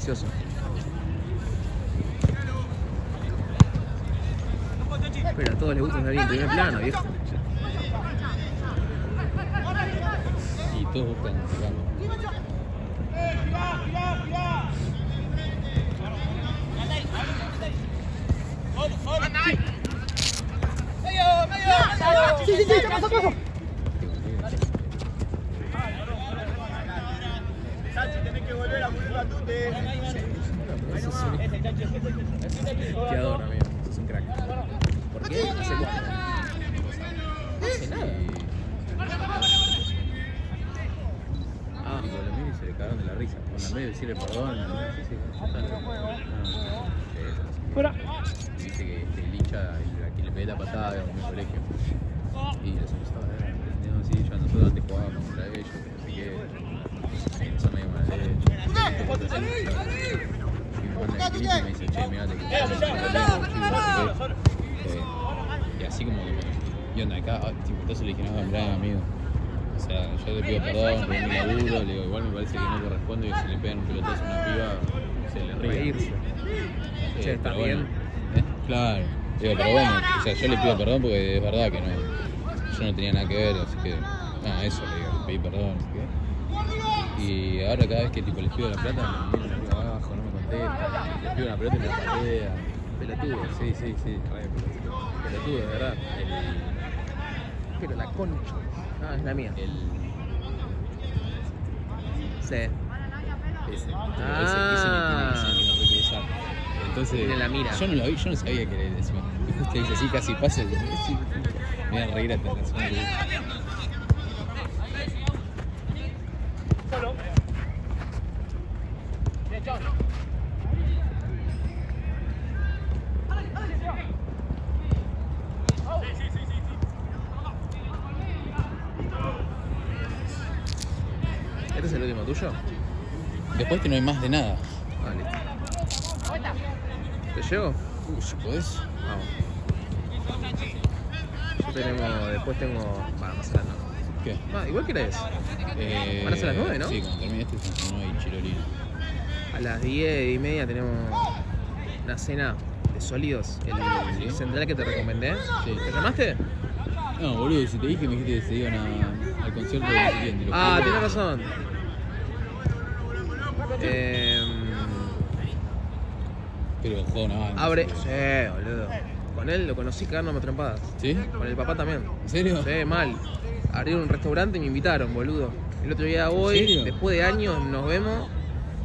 gracioso. Pero a todos les gusta salir en primer plano, viejo. Y todos buscan jugar. Sí, paso. Tenés que volver a poner la tute. Eso es un... Te adoro, amigo. Eso es un crack. ¿Por qué? ¿Hace cuánto? No hace nada. Y con la mira y se le cagaron de la risa. Con la medio decirle perdón. Fuera. Dice que el hincha a quien le pegué la patada en mi colegio. Y los empezaba a ver. No, sí, ya nosotros antes jugábamos contra ellos, pero así que son medio mala leche. Y me manda el clip y me dice, che, mirate que y así como que y onda acá, tipo, entonces le dije, no, mirá, amigo. O sea, yo le pido perdón por mi laburo, le digo, igual me parece que no corresponde que si le pegan un pelotazo a una piba, se le ríe. Reírse. Che, ¿está pero bien? Bueno, claro. Digo, pero bueno, o sea, yo le pido perdón porque es verdad que no, yo no tenía nada que ver, así que, nada, eso le digo, le pedí perdón, así que. Y ahora cada vez que tipo les pido la plata, me miran arriba abajo, no me contestan, les pido una pelota y me patea. Pelotudo, sí, pelotudo, de verdad. Pero la concha. Ah, es la mía. Sí. Ese me tiene que cruzar. Entonces, Tiene la mira. yo no lo vi, yo no sabía que era él encima. Y justo dice así, casi pasa. Me voy a reír hasta la semana. Solo. ¿Este es el último tuyo? Después que no hay más de nada. Ah, listo. ¿Te llevo? Si podés. Vamos. Después tengo... Bueno, más a las 9. ¿Qué? Ah, igual que eres. Van a ser las 9, ¿no? Sí, cuando termine este son 9 y chirolino. A las 10:30 tenemos una cena de sólidos. El central que te recomendé. Sí. ¿Te llamaste? No, boludo, si te dije me dijiste que se iban al concierto del siguiente. Ah, tienes razón. Pero juega una banda. Abre. Sí, boludo. Con él lo conocí cagándome a trompadas. ¿Sí? Con el papá también. ¿En serio? Sí, mal. Abrieron un restaurante y me invitaron, boludo. El otro día voy, ¿En serio? después de años nos vemos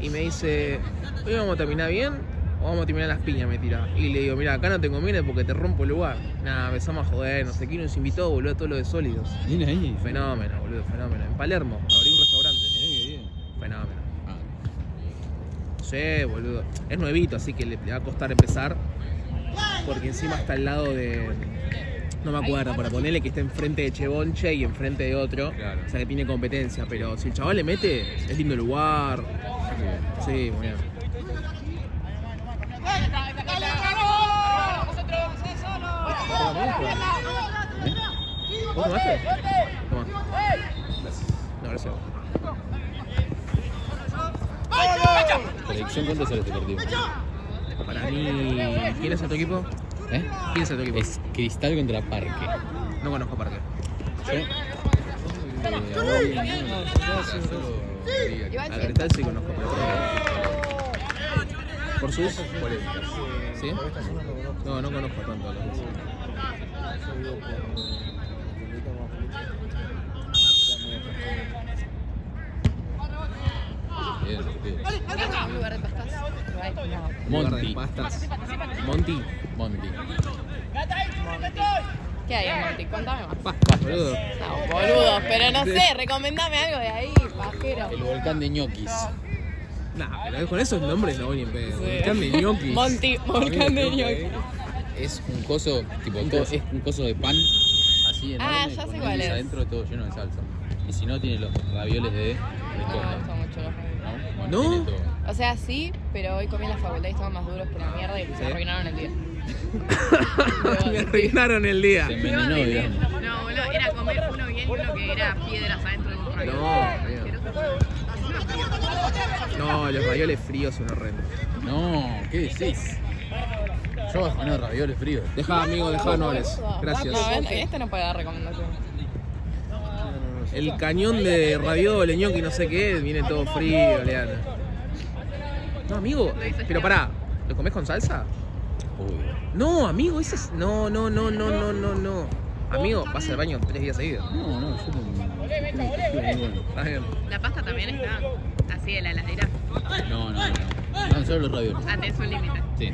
y me dice, ¿hoy vamos a terminar bien o vamos a terminar las piñas? Me tira. Y le digo, mira, acá no te conviene porque te rompo el lugar. Nada, empezamos a joder, no sé quién nos invitó, boludo, todo lo de sólidos. Viene ahí. Fenómeno, boludo, fenómeno. En Palermo, abrí un restaurante. Mirá que bien. Fenómeno. Ah, Sí, boludo. Es nuevito, así que le va a costar empezar. Porque encima está al lado de... No me acuerdo, para ponerle que está enfrente de Chebonche y enfrente de otro. Claro. O sea que tiene competencia. Pero si el chaval le mete, es lindo el lugar. Sí, muy bien. ¿Vos tomaste? Toma. No, gracias. predicción, ¿cuánto sale este partido? Para mí... ¿Quién es el tu equipo? ¿Eh? ¿Quién es el tu equipo? Es Cristal contra Parque. No conozco Parque. A Cristal sí conozco, pero ¿por sus políticas? ¿Sí? No, no conozco tanto a los dos. Bien, bien. Un lugar de pastas. Monty. Pastas. Monty. Monty. ¿Qué hay en Monty? Contame más. Pastas, boludo. No, boludos, pero no sé, recomendame algo de ahí, pajero. El volcán de ñoquis. Nah, pero con esos nombres no voy ni en pedo. Sí. Volcán de ñoquis. Monty, volcán de ñoquis. Es un coso, tipo, todo, es un coso de pan así enorme, Ah, ya sé con cuál nuez es. adentro, todo lleno de salsa. Y si no, tiene los ravioles de No me coca, gusta mucho los raviolis. ¿no? Bueno, ¿No? tiene todo. O sea, sí, pero hoy comí en la facultad y estaban más duros que la mierda y me arruinaron el día. Me arruinaron el día. Se envenenó, digamos. No, boludo, era comer uno bien y uno que era piedras adentro de un rayo. No, amigo. No, los ravioles fríos son horrendos. No, ¿qué decís? Yo bajo no ravioles fríos. Deja, amigo, deja nobles. Gracias. No, este no puede dar recomendación. El cañón de ravioles, ñoqui, no sé qué, viene todo frío, Leana. No, amigo, pero pará, ¿lo comés con salsa? Uy. No, amigo, ese es... No. Amigo, vas al baño 3 días seguidos. No, yo no. Muy bueno. Está bien. La pasta también está así de la heladera. No, solo los ravioles. Ah, tenés un límite. Sí.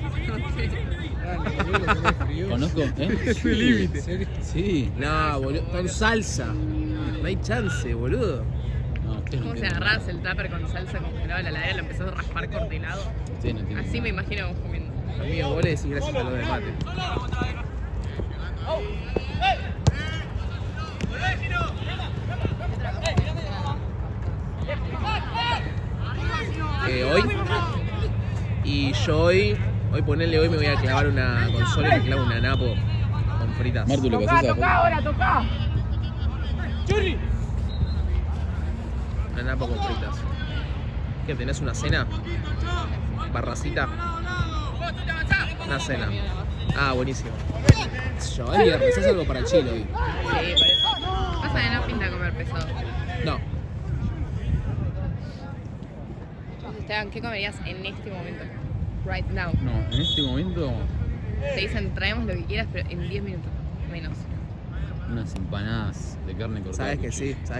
Conozco, Es el límite. Sí. No, boludo, con salsa. No hay chance, boludo. No, ustedes no Como si entienden. agarras el tupper con salsa congelada en la heladera y lo empezás a raspar cortelado. Ustedes no entienden. Así me imagino vos comiendo. Amigo, vos le decís gracias a lo de mate. Hoy. Y yo hoy ponerle hoy me voy a clavar una consola y me clavo una napo con fritas. Martu, ¿le pasás a ahora, toca. Churri. Una napo con fritas. ¿Qué tenés una cena? Barracita. Una cena. Ah, buenísimo. Yo, el viernes, es algo para el chilo hoy. Sí, por eso. Pasa que no pinta comer pesado. No. Esteban, ¿qué comerías en este momento? Right now. No, en este momento Te dicen, traemos lo que quieras, pero en 10 minutos. Menos. unas empanadas de carne cortada. Sabes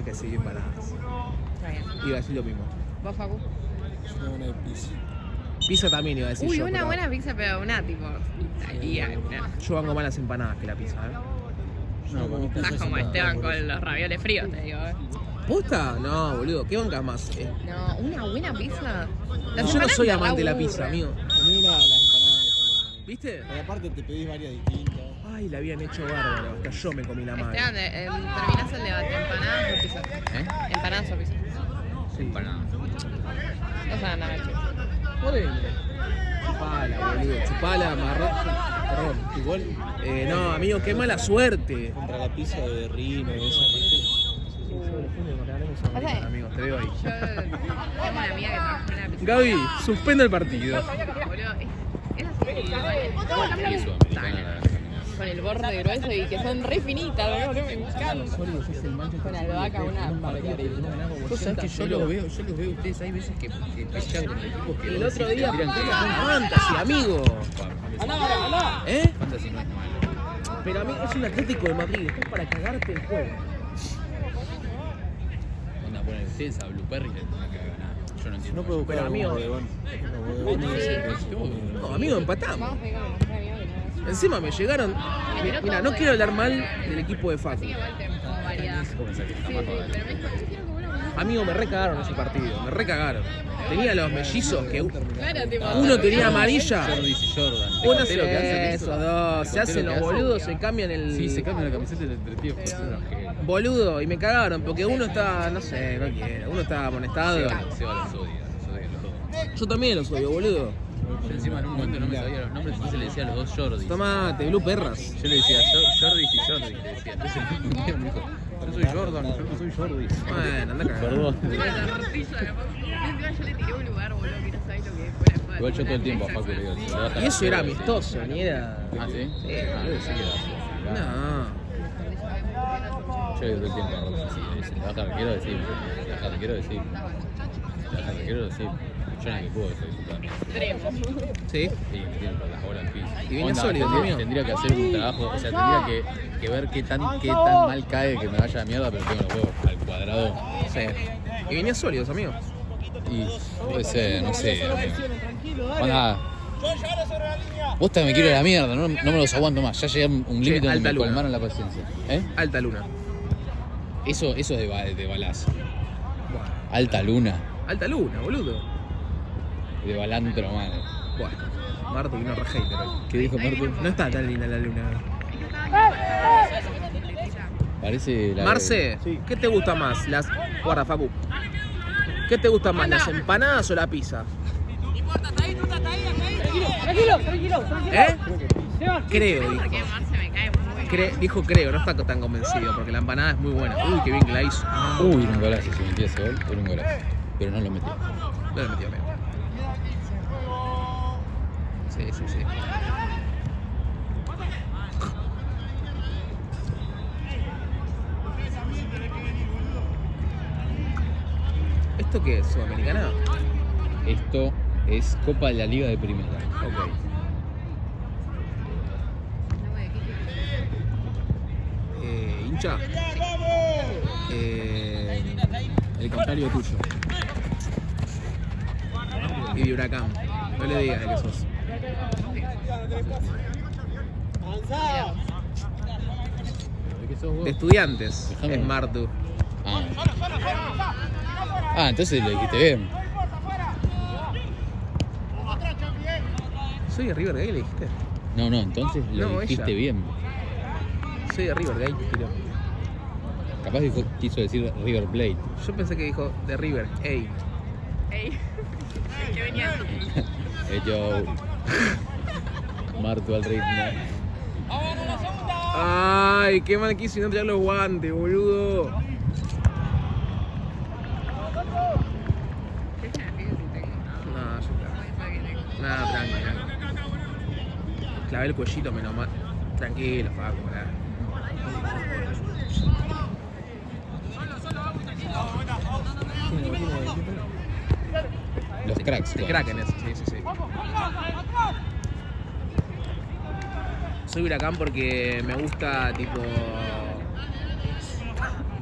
que sí, empanadas. Está bien. Iba a decir lo mismo. ¿Vos, Facu? Pizza también iba a decir Uy, yo. una pero buena pizza, pero una tipo italiana. Yo banco más las empanadas que la pizza, ¿eh? No, para mí Estás como Esteban con los ravioles fríos, te digo, ¿Posta? No, boludo. ¿Qué bancas más? No, una buena pizza. Yo no soy amante de la pizza, amigo. A mí las empanadas de ¿Viste? Pero aparte te pedís varias distintas. Ay, la habían hecho bárbaro. Hasta yo me comí la madre. Esteban, terminás el debate. ¿Empanadas o pizza? ¿Eh? ¿Empanadas o pizza? Sí. Empanadas. No saben nada, chicos. Chupala, boludo. Chupala, Perdón. Igual. No, amigo, qué mala suerte. Contra la pizza de Rino y esa Amigo, te veo ahí. Yo tengo una amiga que trabaja en la pizza. Gaby, suspende el partido. Boludo, es así. Y sudamericana Con el borde grueso y que son re finitas, boludo, que me encantan. Con albahaca, una barbaridad. Vos sabés que yo los veo ustedes, hay veces que pechan con equipos que El vos otro decís día que tiran con cagadas. Fantasy, amigo. ¿Eh? Fantasy no es malo. Pero a mí es un Atlético de Madrid. Esto es para cagarte el juego. Onda, ponen ustedes a Blue Perry y le tienen que ganar. Yo no entiendo. No puedo buscar Pero, amigo, No, amigo, empatamos. Vamos a pegar con nuestra amiga que no es. Encima me llegaron. Mira, no quiero hablar mal del equipo de Facu. Así que igual tenemos como variedad. Sí, ¿Cómo saqué? sí, pero me dijo, yo quiero comer una buena. Amigo, me recagaron ese partido. Me recagaron. Tenía los mellizos que Claro, tipo. uno tenía amarilla. Jordi y Jordan. Uno ¿Te conté lo que hacen se eso? esos dos. Se ¿Te conté hacen lo los que hacen? boludos, se cambian el. Sí, se cambian la camiseta entre tiempos. Es una genia. Boludo, y me cagaron porque uno está, no sé, cualquiera. Uno está amonestado. Seba los odia los dos. Yo también los odio, boludo. Yo encima en un momento no me sabía los nombres, entonces le decía a los dos Jordi. Tomate, Blue Perras. Yo le decía Jordi y Jordi, le decía. Entonces me dijo, yo soy Jordan, yo no soy Jordi. Bueno, anda a cagar. Perdón. Pero la tortilla, encima yo le tiré un lugar, boludo, que no sabés lo que fue. Igual yo todo el tiempo a Facu le digo. se le baja Y la eso era mierda, amistoso, ni era. Ah, ¿sí? Sí, Ah, boludo. sí que era así. No. Yo le digo todo el tiempo a Rob, si le baja, te quiero decir. Le baja, te quiero decir. Le baja, te quiero decir. Yo no me puedo eso, disculpame. Sí. Sí, me tienen con las bolas al piso. Y viene Onda, sólido, tendría, mío. tendría que hacer un trabajo, o sea, tendría que ver qué tan mal cae que me vaya a mierda, pero tengo los huevos al cuadrado. Sí. Y venía sólidos, amigo. Y puede ser, no sé. Onda, vos también me quiero ir a la mierda, no me los aguanto más. Ya llegué a un límite donde alta me luna. colmaron la paciencia. ¿Eh? Alta luna. Eso es de balazo. Alta luna, Alta luna, boludo. de balantro, mano. Bueno, Marto vino re hater hoy. ¿Qué dijo Martu? No está tan linda la luna. Parece la Marce, ¿qué te gusta más? Guarda, Facu. ¿Qué te gusta más, las empanadas o la pizza? Tranquilo. ¿Eh? Creo, dijo. Porque Marce me cae muy bien. Dijo creo, no está tan convencido, porque la empanada es muy buena. Uy, qué bien que la hizo. Uy, era un golazo, si metía ese gol, era un golazo. Pero no lo metió. No le metió medio. Sí, sí, sí. ¿Esto qué es? ¿Sudamericana? Esto es Copa de la Liga de Primera. Ok. Hincha. El contrario tuyo. Y de Huracán. No le digas de qué sos. ¿De qué sos vos? De Estudiantes. Dejame. Es Martu. Entonces lo dijiste bien. Soy de River Gay, le dijiste. No, entonces lo No, dijiste ella. bien. Soy de River Gay, creo. Capaz quiso decir River Plate. Yo pensé que dijo de River. Ey. Ey. ¿Qué venía? Yo. Martu al ritmo. Ay, qué mal quise no traer los guantes, boludo. No, yo nada, tranquilo. Clavé el cuellito, menos mal. Tranquilo, Facu, Los cracks. El Kraken ese, sí, sí, sí. Soy Huracán porque me gusta, tipo...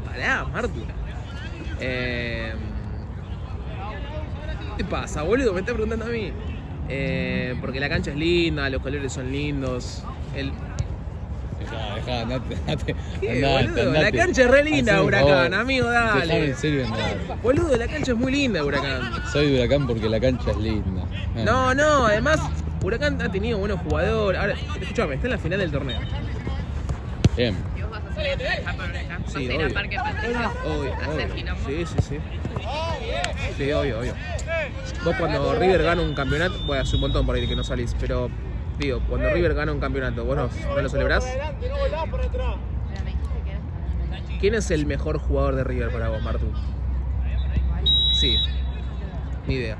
Pará, Martu. ¿Qué te pasa, boludo? Me estás preguntando a mí. Porque la cancha es linda, los colores son lindos. Dejá, andate. ¿Qué, boludo? La cancha es re linda, Huracán, amigo, dale. Dejame en serio andar. Boludo, la cancha es muy linda, Huracán. Soy de Huracán porque la cancha es linda. No, además, Huracán ha tenido buenos jugadores. Ahora, escúchame, está en la final del torneo. Bien. ¿Y vos vas a hacer la por acá? ¿Vas a ir obvio. al Parque Patricio? Obvio, ¿A hacer quilombo? Sí, sí, sí. Sí, obvio. Vos cuando River gana un campeonato, bueno, hace un montón por ahí que no salís, pero digo, cuando River gana un campeonato, ¿vos no lo celebrás? Pero me dijiste que eras... ¿Quién es el mejor jugador de River para vos, Martu? Sí, ni idea.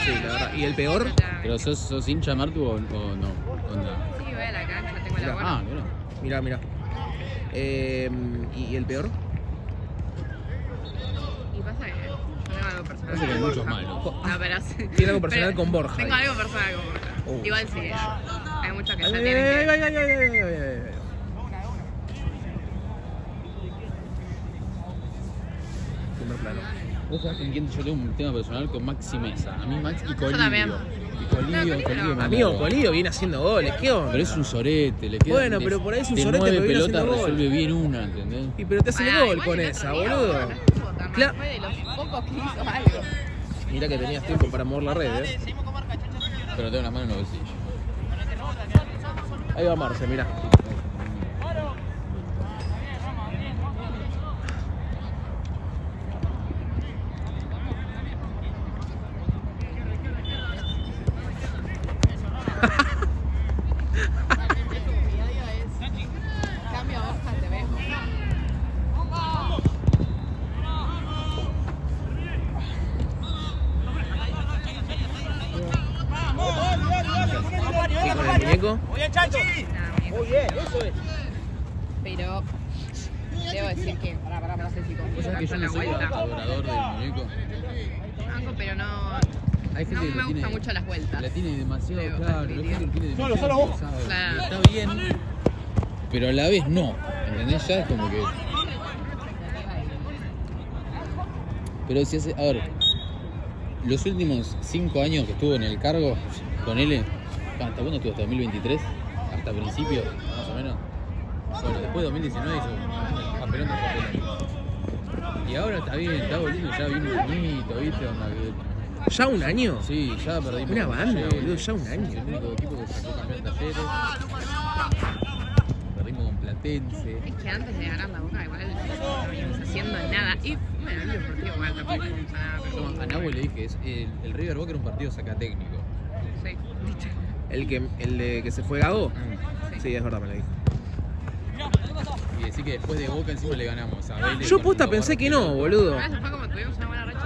Sí, la verdad. ¿Y el peor? ¿Pero sos hincha Martu o no? Onda. Sí, voy a la cancha, tengo la bola. Mirá. Mirá. ¿Y el peor? Y pasa que yo tengo algo personal. Pasa que hay con muchos Borja. malos. No, pero sí. Tiene algo personal Pero con Borja. Tengo algo personal con Borja. Igual sí, hay muchos que ya tienen que... Ay. Primer plano. Vos sabés con quién yo tengo un tema personal con Maxi Mesa. A mí Maxi y Colibio. también. Y Colibio me Amigo, amarga. Colillo viene haciendo goles, ¿qué onda? Pero es un sorete, le queda. Bueno, pero por ahí es un de sorete, 9 pero viene pelotas haciendo gol. resuelve bien una, ¿entendés? Y pero te hace el Pará, gol igual con el esa, otro día, boludo. no estuvo tan mal, Claro. fue de los pocos que hizo algo. Mira que tenías tiempo para mover la red, Pero tengo la mano en los bolsillos. Ahí va Marce, mirá. Cambio a Borja, te ves. ¿Y con el muñeco? Pero debo decir que, no sé si Vos sabés que yo no soy adorador del muñeco. pero no Hay gente que me lo tiene, gustan mucho las vueltas. la tiene demasiado Debo claro, admitir. hay gente que tiene demasiado forzado. Claro. Y está bien, pero a la vez no. ¿Entendés? Ya es como que. Pero si hace. A ver, los últimos 5 años que estuvo en el cargo, con él. ¿Hasta cuándo estuvo? ¿Hasta 2023? ¿Hasta principios? Más o menos. Bueno, después de 2019 hizo campeón de Copa. Y ahora está bien, está volviendo ya bien un añito, ¿viste? Onda que. ¿Ya un año? Sí, ya perdimos. Una con banda, Talleres. boludo, ya un año. El único equipo que sacó campeón Talleres. Perdimos con Platense. Es que antes de ganar la Boca igual no veníamos haciendo nada. Y bueno, el partido igual tampoco fuimos a nada, pero Yo a Nahue le dije, el River Boca era un partido sacatécnico. sí, viste. ¿El de que se fue Gago? Sí, es verdad, me lo dijo. y decir que después de Boca encima le ganamos a Vélez. Yo con posta un pensé que Lobardo. no, boludo. Ah, eso fue como tuvimos una buena racha.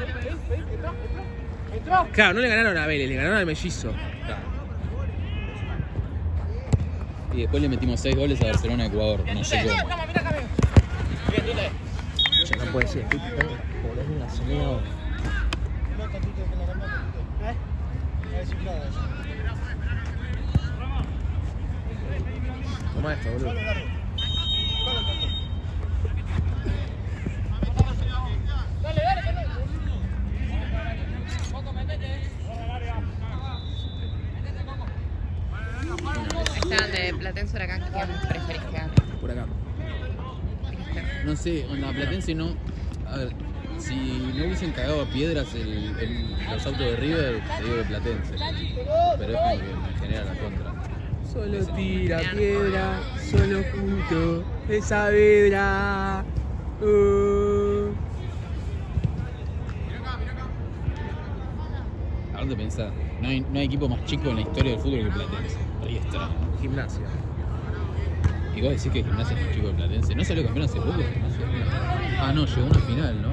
Claro, no le ganaron a Vélez, le ganaron al Mellizo. Claro. Y después le metimos 6 goles a Barcelona y Ecuador. No sé cómo. Che, no puede ser. Toma esto, boludo. Estaban de Platense Huracán, ¿quién preferís que gane? Por acá. No sé, onda Platense no. A ver, si no hubiesen cagado a piedras los autos de River, te digo de Platense. Pero es como que me genera la contra. Solo tira piedra, solo puto de Saavedra. Ahora de pensar, no hay equipo más chico en la historia del fútbol que Platense. Riestra. Gimnasia. Y vos decís que Gimnasia es más chico que Platense. ¿No salió campeón hace poco Gimnasia? Ah, no, llegó a una final, ¿no?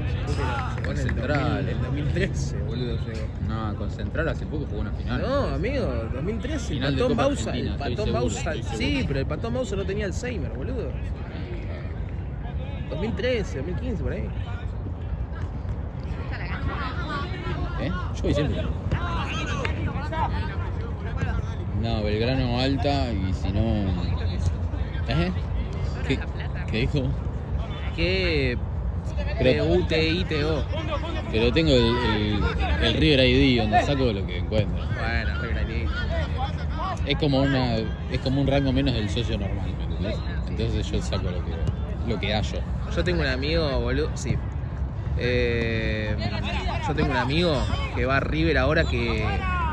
Con Central. En 2013, boludo, llegó. No, con Central hace poco jugó una final. No, amigo, 2013. Final El de Patón Copa Bausa. Argentina, El estoy Patón seguro, Bausa. estoy Sí, seguro. pero el Patón Bausa no tenía Alzheimer, boludo. 2013, 2015, por ahí. Está la cancha. ¿Eh? Yo voy siempre. No, Belgrano alta y si no. ¿Qué dijo? Que Pero- PUTITO. Pero tengo el River ID donde saco lo que encuentro. Bueno, River. Es como un rango menos del socio normal, ¿me entendés? Entonces yo saco lo que hallo. Yo tengo un amigo, boludo. Sí. Yo tengo un amigo que va a River ahora que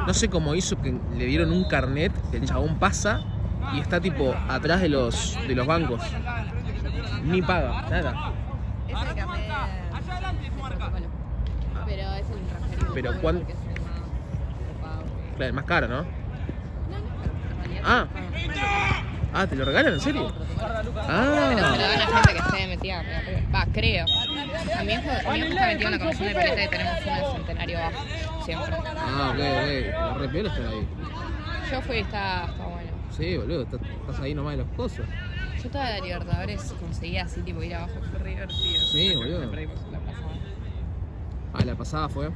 no sé cómo hizo que le dieron un carnet, que el chabón pasa y está tipo atrás de los bancos. Ni paga, nada. Es el carnet de protocolo. Pero es el transferible. Pero ¿cuán- porque es el más ocupado. Claro, es más caro, ¿no? No, en realidad Ah. no paga. Ah, ¿te lo regalan en serio? Pero se lo Ah. dan a gente que esté metida. Va, creo. A mi hijo está metido en la comisión de pileta y tenemos una de centenario bajo. Siempre. Ah, ok. Los re piola están ahí. Yo fui y está bueno. Sí, boludo, estás ahí nomás de los cosos. Yo toda la Libertadores conseguía así, tipo, ir abajo. Fue re divertido. Sí, boludo. Perdimos la pasada. Ah, la pasada fue.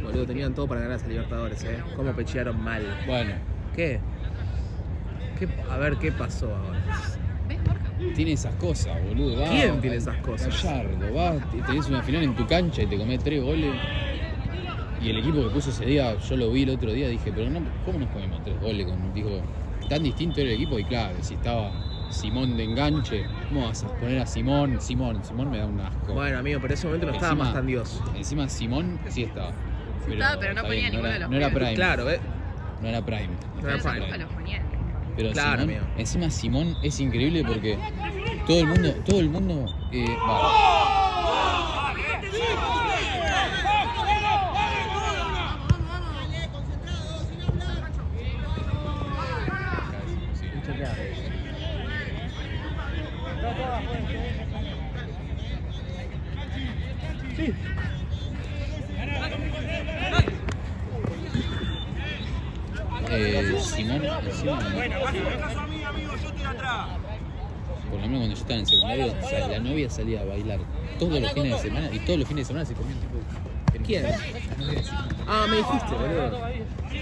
Boludo, tenían todo para ganar esa Libertadores, Cómo pechearon mal. Bueno, ¿Qué? A ver, ¿qué pasó ahora? ¿Ves, Borja? tiene esas cosas, boludo. Va, ¿Quién tiene esas cosas? Gallardo, vas, tenés una final en tu cancha y te comés 3 goles. Y el equipo que puso ese día, yo lo vi el otro día, dije, pero no, ¿cómo nos comimos 3 goles? Dijo, tan distinto era el equipo y claro, si estaba Simón de enganche, ¿cómo vas a poner a Simón me da un asco. Bueno, amigo, pero en ese momento no estaba Encima- más tan Dios. Encima Simón sí estaba. estaba, pero no está ponía bien, ninguno de los no era pibes. Prime. Claro, ¿ves? No era Prime. No era Pero Prime. nunca los ponía. Pero Claro, Simón, amigo. encima Simón es increíble porque todo el mundo va. Simón encima, por lo menos cuando yo estaba en secundario, o sea, la novia salía a bailar todos los fines de semana y todos los fines de semana se comía un tipo. ¿Quién? Ah, me dijiste, boludo. Sí,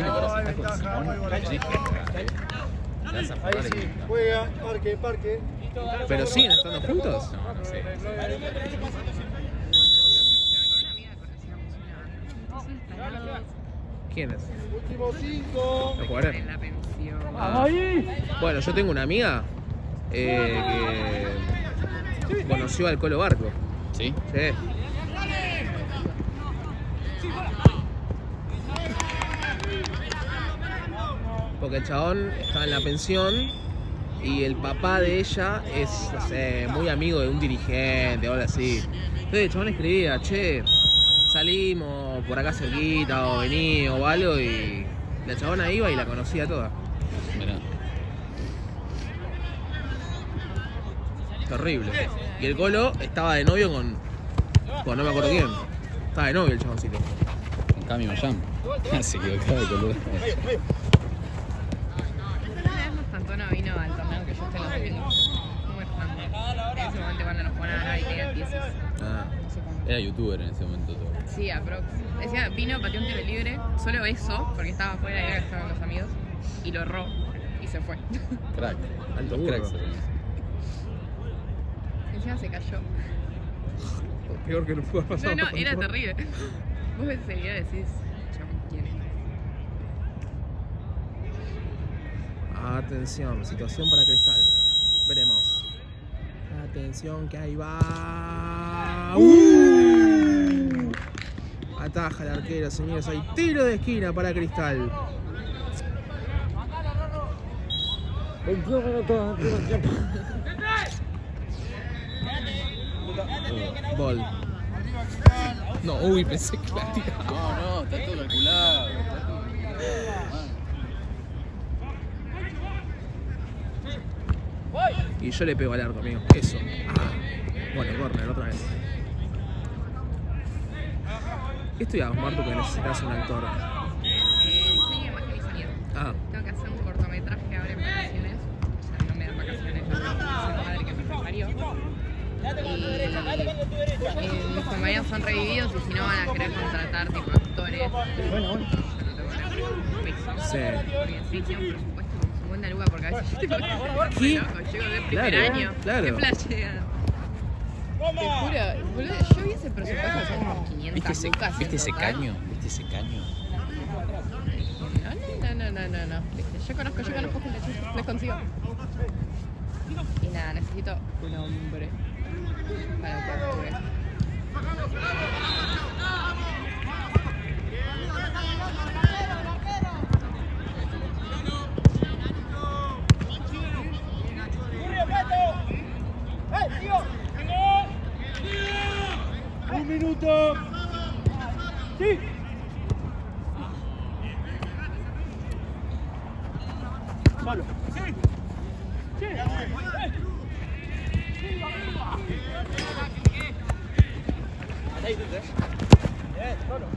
me parece, estás con Simón, sí, te vas a jugar y- Juega, parque. ¿Pero siguen estando juntos? No, no sé. Con una amiga conocíamos una española ¿Quién es? Último 5. ¿Los jugadores? en la pensión. Ah. Bueno, yo tengo una amiga que conoció al Colo Barco. ¿Sí? Sí. Porque el chabón estaba en la pensión y el papá de ella es, no sé, muy amigo de un dirigente o algo así. Entonces el chabón escribía, che, salimos por acá cerquita o vení o algo y la chabona iba y la conocía toda. Mirá. Terrible. Y el Colo estaba de novio con no me acuerdo quién. Estaba de novio el chaboncito. Con Cami Mayam. Se equivocaba de color. Una vez Mastantona vino al torneo que yo estoy haciendo. Muy fan. En ese momento cuando nos ponían a y tenía 10. Ah. No sé cuándo. Era youtuber en ese momento todo. Sí, aprox. Decía, vino, pateó un tiro libre, solo eso, porque estaba afuera y era que estaban los amigos, y lo erró y se fue. Crack. Alto Los cracks. burro. Encima se cayó. Peor que no pudo pasar. No, era terrible. Vos ves ese video y decís, chabón, ¿quién es? Atención, situación para Cristal. Veremos. Atención que ahí va. Ataja el arquero, señores. Hay tiro de esquina para Cristal. 21 minutos. Gol. No, pensé que la tiraba. No, está todo calculado. Y yo le pego al arco, amigo. Eso. Bueno, corner, otra vez. ¿Qué estudiabas, Marto, que necesitas un actor? Diseño de imagen y sonido. Tengo que hacer un cortometraje ahora en vacaciones. O sea, no me dan vacaciones, no soy madre que me parió. Y mis compañeros son revividos y si no van a querer contratar tipo actores. Bueno. Yo no tengo nada. Sí. Porque sí, tiene un presupuesto como 50 lucas porque a veces yo tengo que hacer ¿Qué? loco, llego de primer Claro, año. claro. Qué flashea. Te juro, boludo, yo vi ese presupuesto son unos 500 ¿Viste ese, lucas. ¿viste en ese total. caño? ¿Viste ese caño? No. Yo conozco gente, les consigo. Y nada, necesito un hombre para que actúe. Un minuto. Sí. Solo. Sí. Sí. Solo.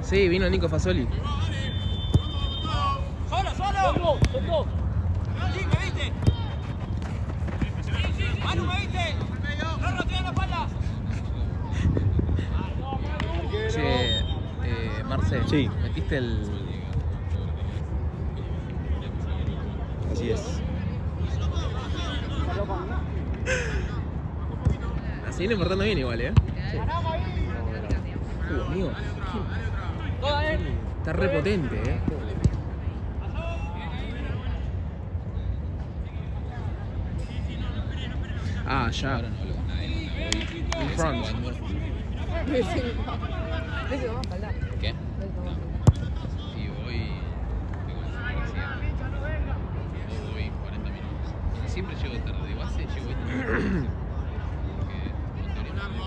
Sí, vino Nico Fasoli. Solo. Son dos. Sí, me viste. Manu, me viste. No, tiene la espalda. Che, Marce. Sí. ¿Metiste el...? Así es. Se viene portando bien igual, amigo. Está re potente, Ya. Ahora no hablo con nadie. In front. ¿Qué? Y voy. Voy 40 minutos. Siempre llego tarde. De base llego tarde. Porque en teoría no me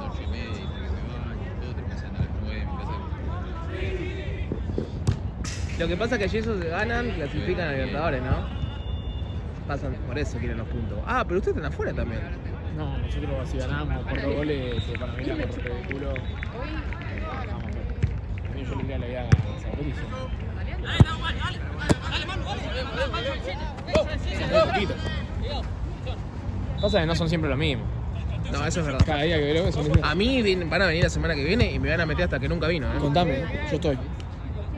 8:30 y tengo que me baño. Todo termina siendo a las 9 en mi casa. Lo que pasa es que si esos ganan, clasifican a Libertadores, ¿no? Pasan, por eso quieren los puntos. Pero ustedes están afuera también. No, nosotros si ganamos por 2 goles, que para mí la corte de culo. Bajamos. A mí yo le diría la idea a San Luis. Son muy poquitos. Pasa que no son siempre lo mismo. No, eso es verdad. Cada día que veo son distintos. A mí van a venir la semana que viene y me van a meter hasta que nunca vino, Contame, yo estoy.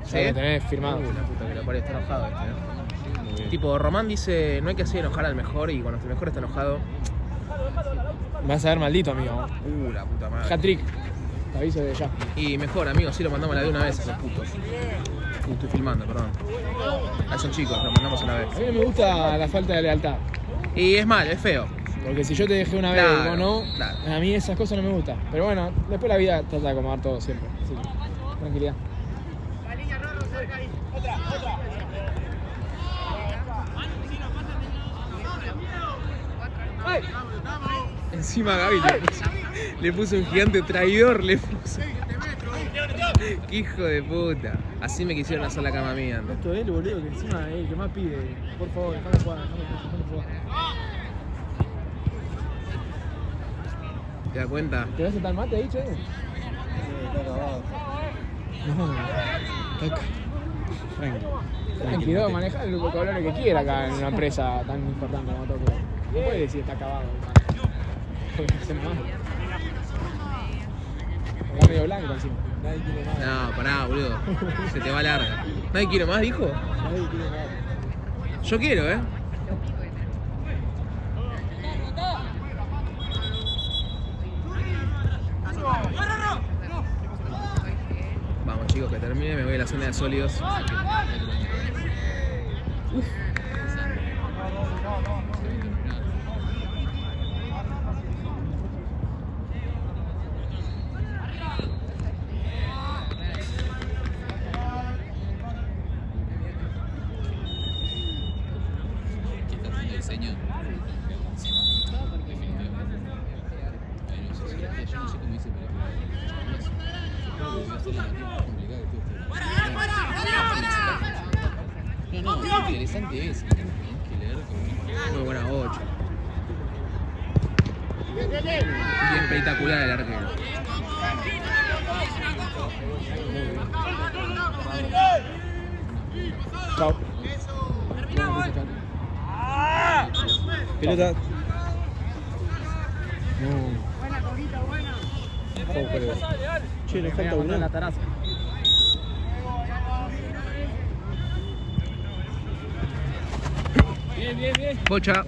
¿Sí? Ya lo tenés firmado. La puta que lo parió, está enojado Tipo, Román dice, no hay que hacer enojar al mejor y cuando el mejor está enojado... Me vas a ver maldito, amigo. La puta madre. Hat-trick. Te aviso de ya. Y mejor, amigo, sí lo mandamos a la de una vez a esos putos. Estoy filmando, perdón. A esos chicos, los mandamos a la vez. A mí no me gusta la falta de lealtad. Y es malo, es feo. Porque si yo te dejé una vez Claro, o no, claro. a mí esas cosas no me gustan. Pero bueno, después la vida trata de acomodar todo siempre. Así que, tranquilidad. Encima Gaby le puso un gigante traidor, le puso. Qué hijo de puta. Así me quisieron hacer la cama mía. ¿no? Esto es el boludo que encima es el que más pide. Por favor, déjame jugar, déjame jugar. ¿Te das cuenta? ¿Te vas a estar mate ahí, che? Está acabado. No, caca. Tranquilo, maneja el vocabulario que quiera acá en una empresa tan importante como Tokio. No puede decir está acabado. Porque se me va. Está medio blanco encima. Nadie quiere más. No, pará, boludo. Se te va larga. ¿Nadie quiere más, dijo? Nadie quiere más. Yo quiero, ¿eh? Vamos, chicos, que termine. Me voy a la zona de sólidos. ¿Qué está haciendo diseño? Ay, no sé si yo no sé cómo dice, pero creo que voy a hacer la materia más complicada que tuve este. No, lo interesante es que tenés que leer como Muy buena 8. Y espectacular el arquero. Chao. Pelota. No. Che, le falta una. La taraza. Pocha.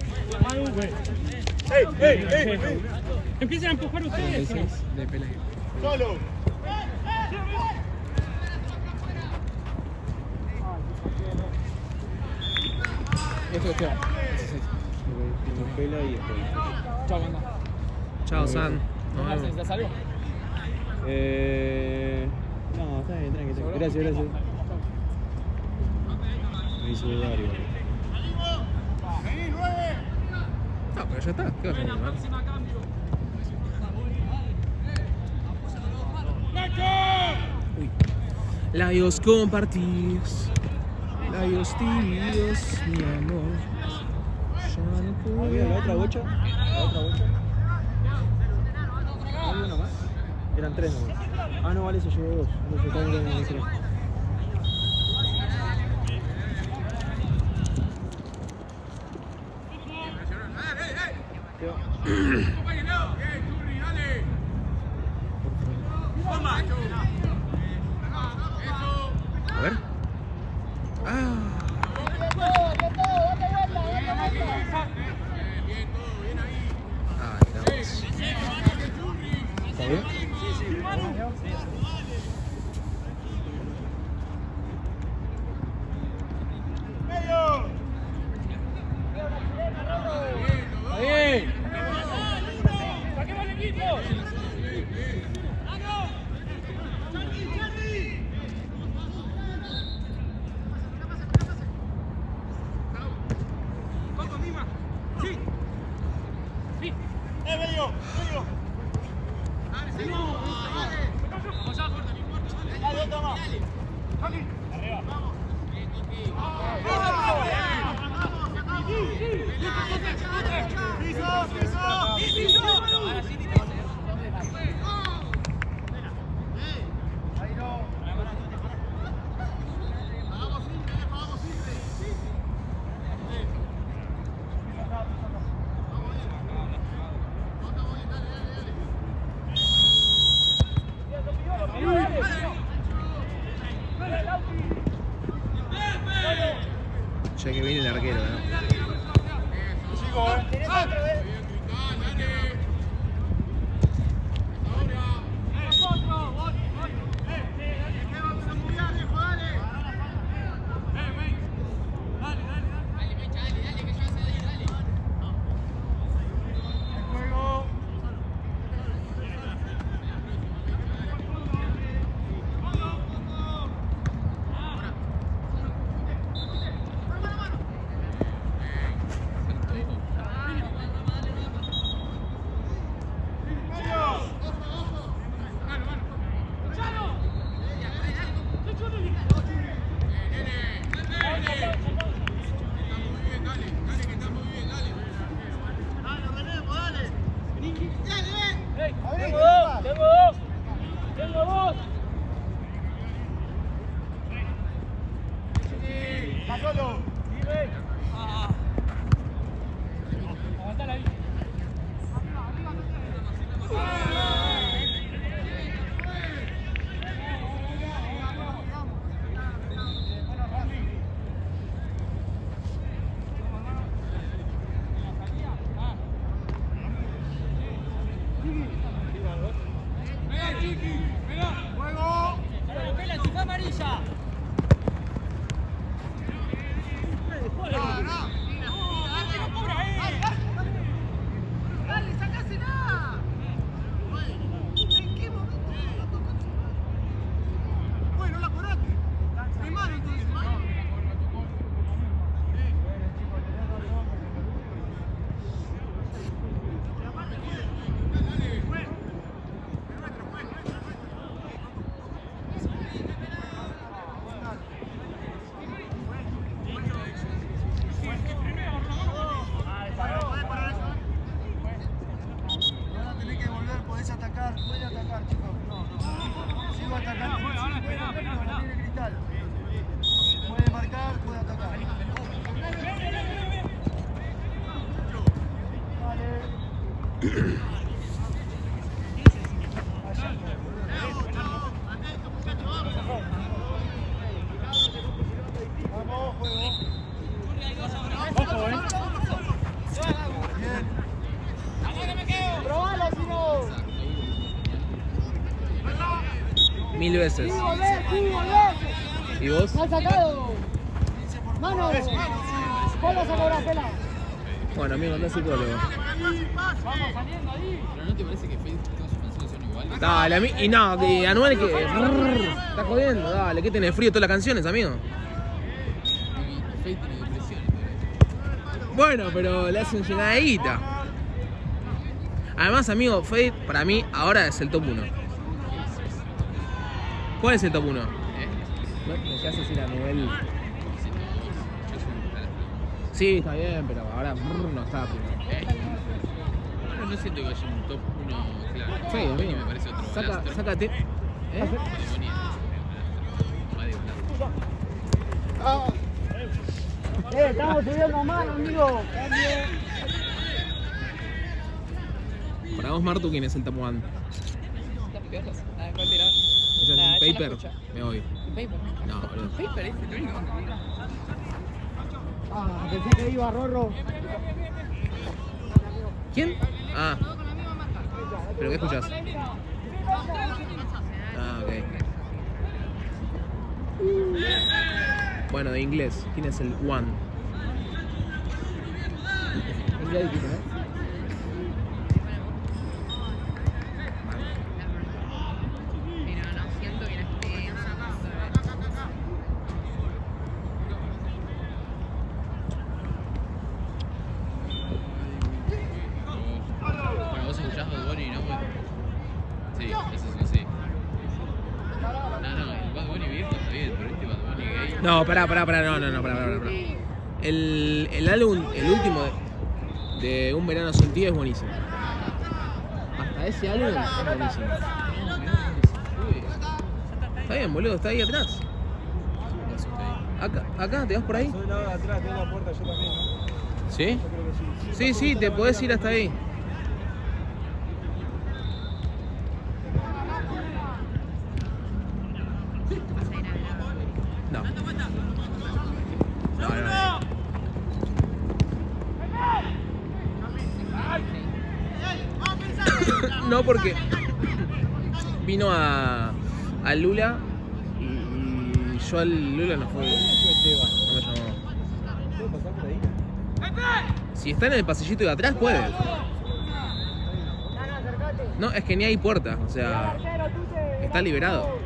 Empiecen a empujar ustedes. De pelea. Solo. Esto es Esteban. Pela y después. Chao, banda. Chao, San. Nos vemos. ¿Necesitas algo? No, está bien, tranquilo. Gracias, gracias. Me hizo dudar igual. No, pero ya está. ¿Qué vas a llamar? Uy. Labios compartidos. Labios tibios, mi amor. Ya no puedo. ¿Había la otra bocha? ¿La otra bocha? ¿Había uno más? Eran 3 nomás. Ah, no, vale, se llevó 2. No se está viendo en el 3. A ver. Ah. Ay, no. ¿Está bien? Cheque. Ojo, Mil veces. ¿Y vos? ¡Me ha sacado! ¡Mano! ¿Cuál vas a cobrar, pela? Bueno, amigo, no es psicólogo. ¿Pero no te parece que Facebook todas sus canciones son iguales? Dale, y no, que Anuel que. Está jodiendo, dale, ¿qué tenés frío todas las canciones, amigo? Y Facebook tiene depresión. Bueno, pero le hacen llenadita. Además, amigo, Fade para mí ahora es el top 1. ¿Cuál es el top 1? ¿Me haces ir a nivel? Sí, está bien, pero ahora no está primero. Pero no siento que haya un top 1 claro. Fade, Bad Bunny amigo. me parece otro. Sácate. Bad Bunny es Estamos subiendo mano, amigo. Para vos, Martu, ¿quién es el top 1? Los piojos. A ver, ¿cuál tiraba? ¿Ese Nah, es yo un no paper? escucho. Me voy. Paper. No, boludo. Paper es el único. Pensé que iba Rorro. ¿Quién? Ah. ¿Pero qué escuchás? Ah, ok. Bueno, de inglés, ¿quién es el one? Ya dijiste, ¿no? Pero no siento que la esté Bueno, vos escuchás Bad Bunny, ¿no? Sí, eso sí, sí. No, el Bad Bunny viejo está bien, pero este Bad Bunny gay. No, pará, pará. El álbum, el último de Un Verano Sin Ti es buenísimo. Hasta ese álbum es buenísimo. Está bien, boludo, está ahí atrás. Acá, ¿te vas por ahí? Soy del lado de atrás, tengo la puerta yo también, ¿no? ¿Sí? Yo creo que sí. Sí, te podés ir hasta ahí. No. No, porque vino a Lula y yo al Lula no fui. No me llamó. ¿Puedo pasar por ahí? Si está en el pasillito de atrás, puede. No, es que ni hay puerta, o sea, está liberado.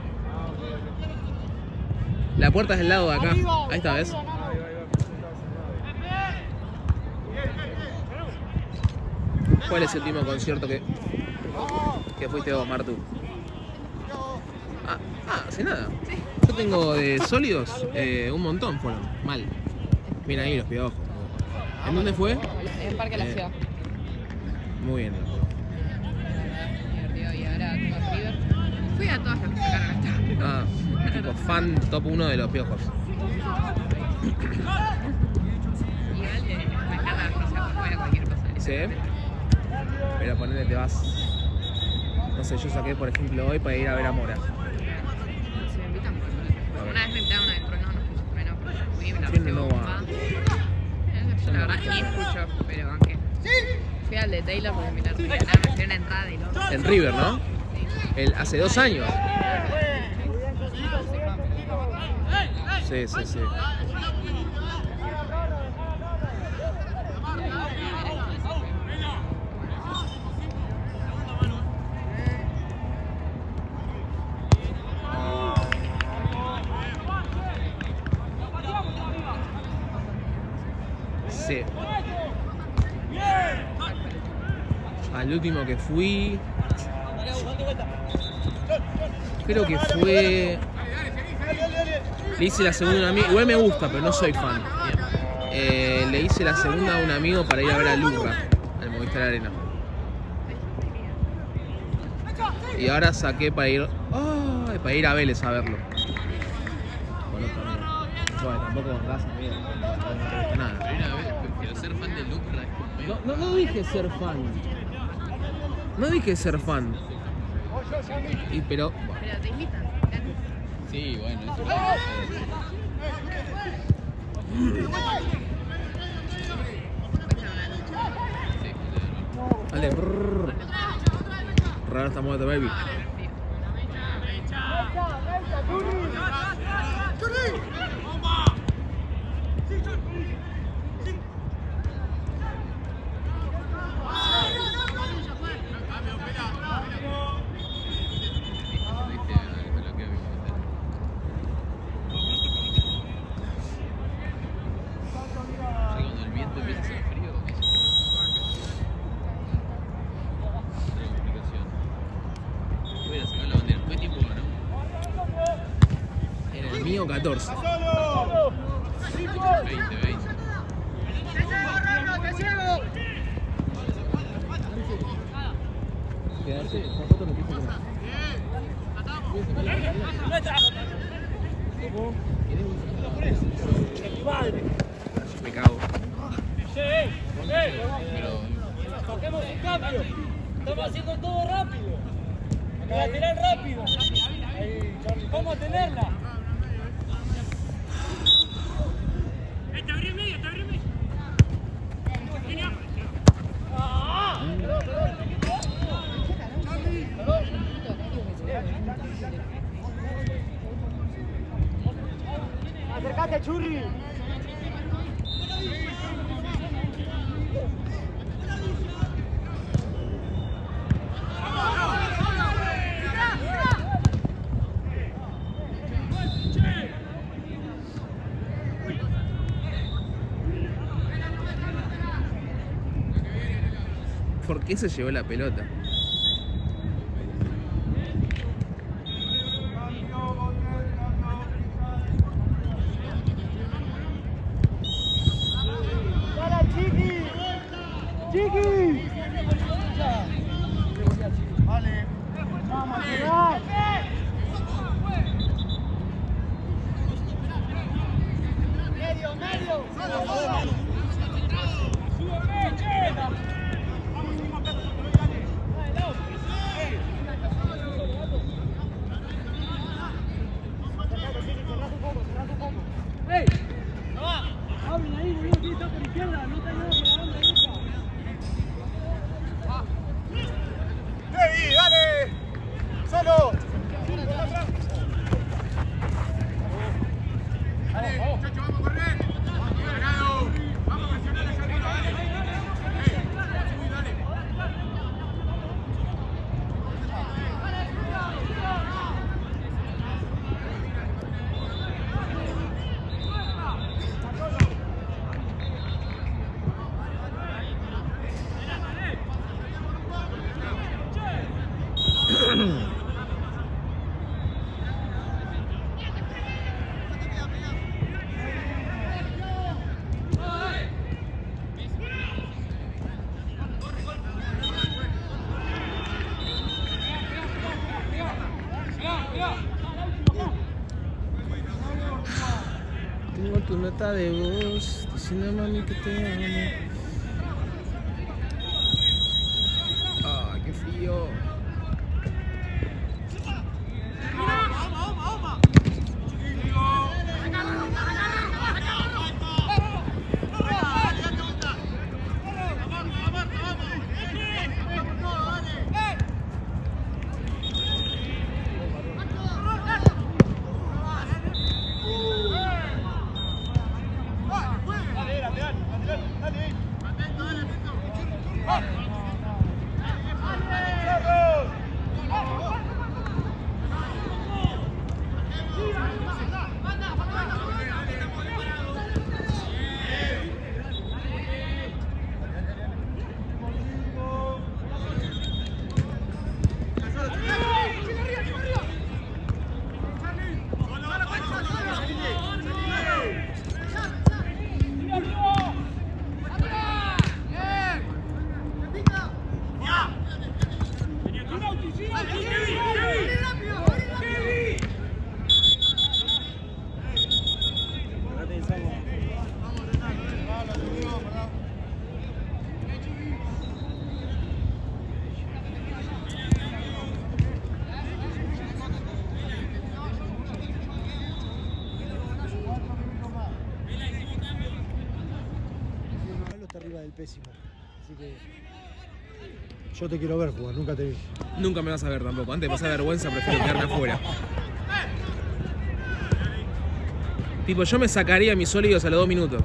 La puerta es del lado de acá. Ahí está, ¿ves? ¿Cuál es el último concierto que fuiste vos, Martu? Hace nada. Yo tengo de sólidos un montón fueron. Mal. Mira ahí los piojos. ¿En dónde fue? En Parque de la Ciudad. Muy bien. Divertido. Y ahora tengo River. Fui a todas las que sacaron hasta. Tipo fan top 1 de los piojos. Igual me encanta conocer por fuera cualquier cosa. Sí. Pero ponele, te vas. No sé, yo saqué por ejemplo hoy para ir a ver a Mora. Si me invitan, pues. Una vez me invitaron a ver, pero no escucho Trueno, porque fui y me la ¿Quién pasé no bomba. va? Yo la verdad ni escucho, pero aunque. Fui al de Taylor porque me invitaron. Me dieron una entrada y lo. En River, ¿no? Hace 2 años. Sí. Sí. Al último que fui, creo que fue. Le hice la segunda a un amigo. Igual me gusta, pero no soy fan. Le hice la segunda a un amigo para ir a ver a Lurra, al Movistar Arena. Y ahora saqué para ir. Para ir a Vélez a verlo. Con otro amigo. Bueno, tampoco con gas, amigo. No me gusta nada. Pero ser fan de Lucra es como medio. No dije ser fan. No dije ser fan. Pero Pero te invitan. Sí, bueno, eso dale, raro esta muerta, baby. cuando el viento empieza a hacer frío, voy a sacar la bandera. ¿Qué tiempo ganó? En el mío 14. 20. Quedarse, nosotros nos dicen Me cago. Pero Toquemos un cambio. Estamos haciendo todo rápido. Lateral rápido. Vamos a tenerla. Te abrí en medio, te abrí en medio. Acércate, Churri. ¿Por qué se llevó la pelota? ¡Dale, Chiqui! ¡Chiqui! Vale. Vamos, Gerard. Medio. Hablen ahí, boludo, que está por izquierda, no te ayudo por la banda derecha. ¡Dale! ¡Solo! Tengo tu nota de voz diciendo mami que te amo. Ah, qué frío. pésimo. Así que yo te quiero ver jugar, nunca te vi. Nunca me vas a ver tampoco. Antes de pasar vergüenza, prefiero quedarme afuera. Tipo, yo me sacaría mis sólidos a los 2 minutos.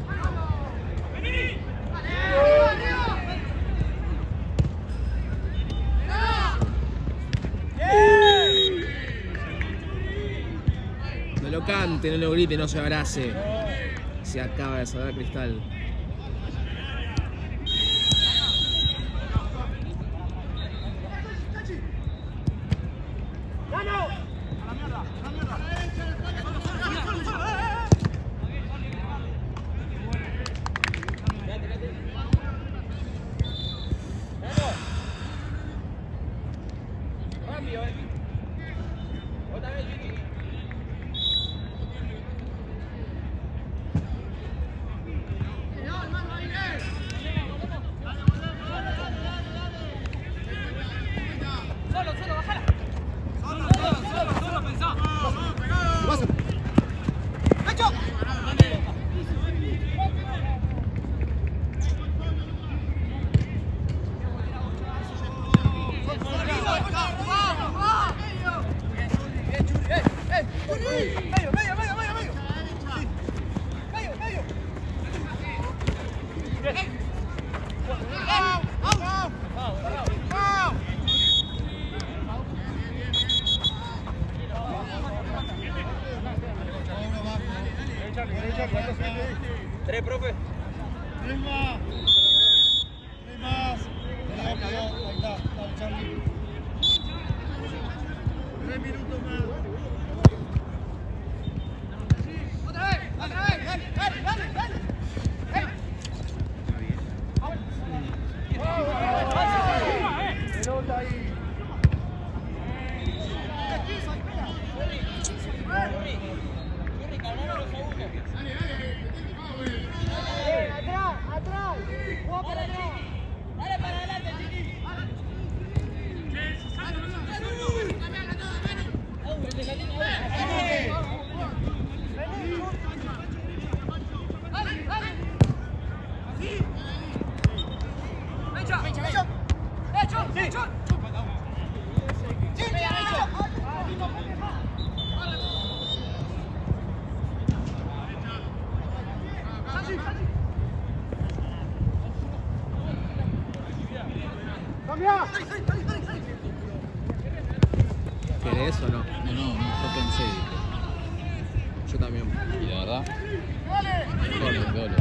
No lo cante, no lo grite, no se abrace. Se acaba de salvar Cristal. ¿Querés o no? No, yo pensé. Yo también. Y la verdad, mejor el gol.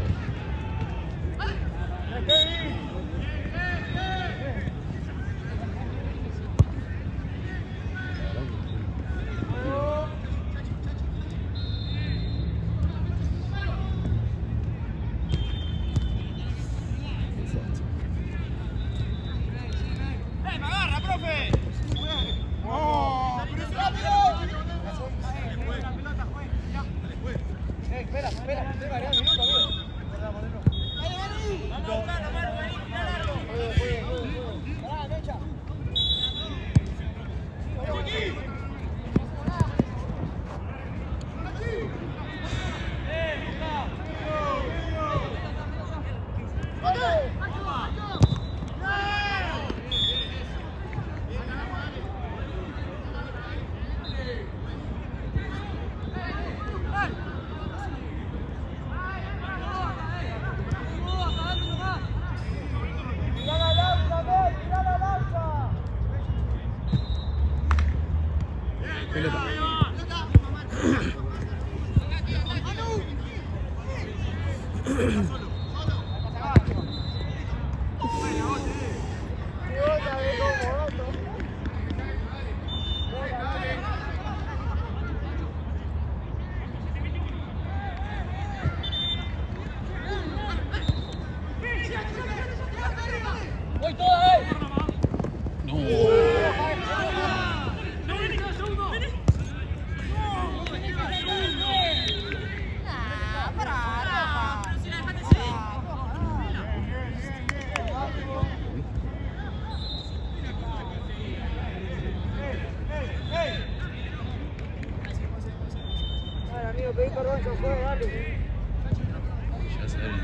Ya se ve el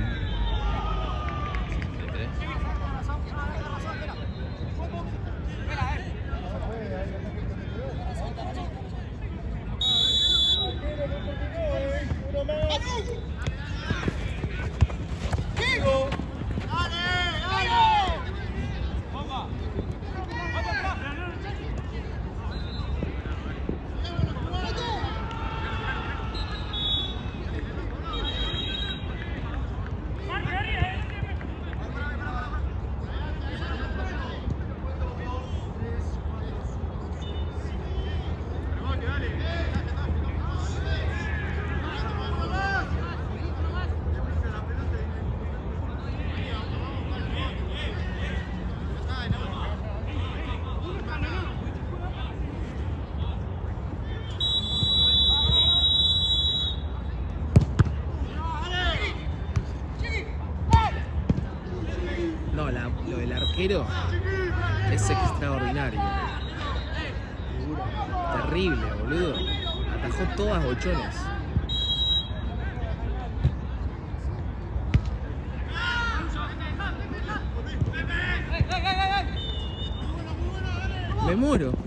63. No, lo del arquero es extraordinario. Terrible, boludo. Atajó todas bochones. Me muero.